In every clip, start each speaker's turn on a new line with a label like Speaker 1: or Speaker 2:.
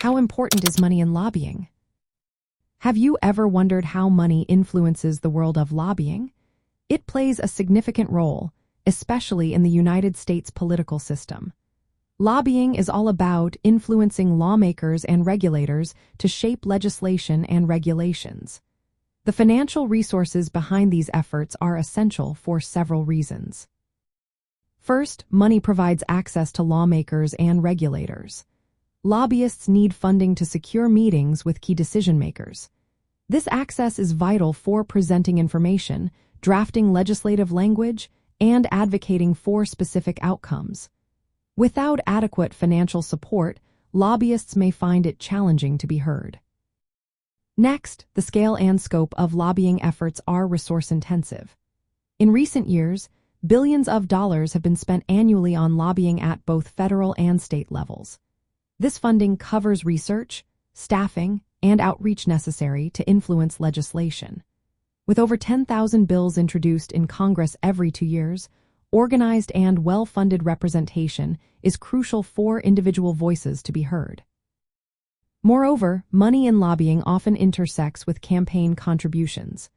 Speaker 1: How important is money in lobbying? Have you ever wondered how money influences the world of lobbying? It plays a significant role, especially in the United States political system. Lobbying is all about influencing lawmakers and regulators to shape legislation and regulations. The financial resources behind these efforts are essential for several reasons. First, money provides access to lawmakers and regulators. Lobbyists need funding to secure meetings with key decision-makers. This access is vital for presenting information, drafting legislative language, and advocating for specific outcomes. Without adequate financial support, lobbyists may find it challenging to be heard. Next, the scale and scope of lobbying efforts are resource-intensive. In recent years, billions of dollars have been spent annually on lobbying at both federal and state levels. This funding covers research, staffing, and outreach necessary to influence legislation. With over 10,000 bills introduced in Congress every 2 years, organized and well-funded representation is crucial for individual voices to be heard. Moreover, money in lobbying often intersects with campaign contributions.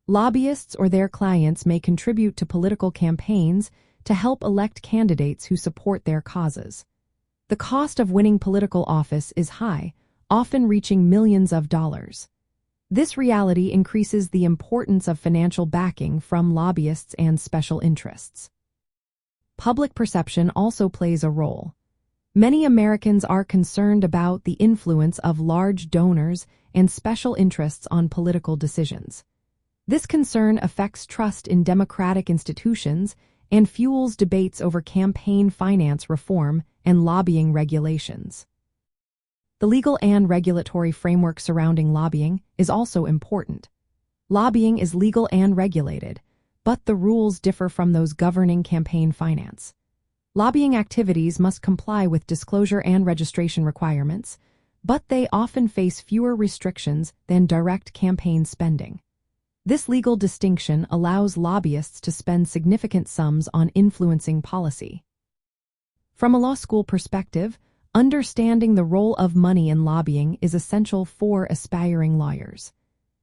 Speaker 1: Lobbyists or their clients may contribute to political campaigns to help elect candidates who support their causes. The cost of winning political office is high, often reaching millions of dollars. This reality increases the importance of financial backing from lobbyists and special interests. Public perception also plays a role. Many Americans are concerned about the influence of large donors and special interests on political decisions. This concern affects trust in democratic institutions and fuels debates over campaign finance reform and lobbying regulations. The legal and regulatory framework surrounding lobbying is also important. Lobbying is legal and regulated, but the rules differ from those governing campaign finance. Lobbying activities must comply with disclosure and registration requirements, but they often face fewer restrictions than direct campaign spending. This legal distinction allows lobbyists to spend significant sums on influencing policy. From a law school perspective, understanding the role of money in lobbying is essential for aspiring lawyers.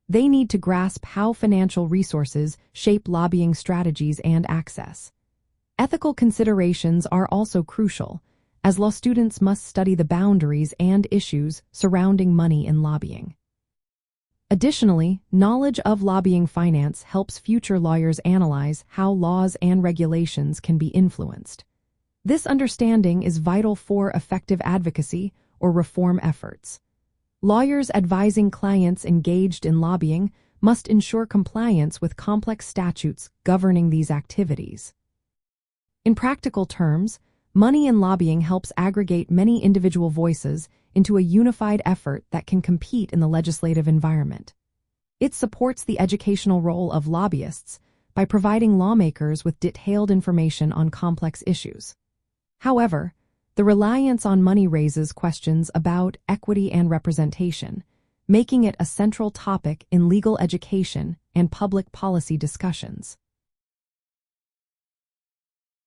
Speaker 1: They need to grasp how financial resources shape lobbying strategies and access. Ethical considerations are also crucial, as law students must study the boundaries and issues surrounding money in lobbying. Additionally, knowledge of lobbying finance helps future lawyers analyze how laws and regulations can be influenced. This understanding is vital for effective advocacy or reform efforts. Lawyers advising clients engaged in lobbying must ensure compliance with complex statutes governing these activities. In practical terms, money in lobbying helps aggregate many individual voices into a unified effort that can compete in the legislative environment. It supports the educational role of lobbyists by providing lawmakers with detailed information on complex issues. However, the reliance on money raises questions about equity and representation, making it a central topic in legal education and public policy discussions.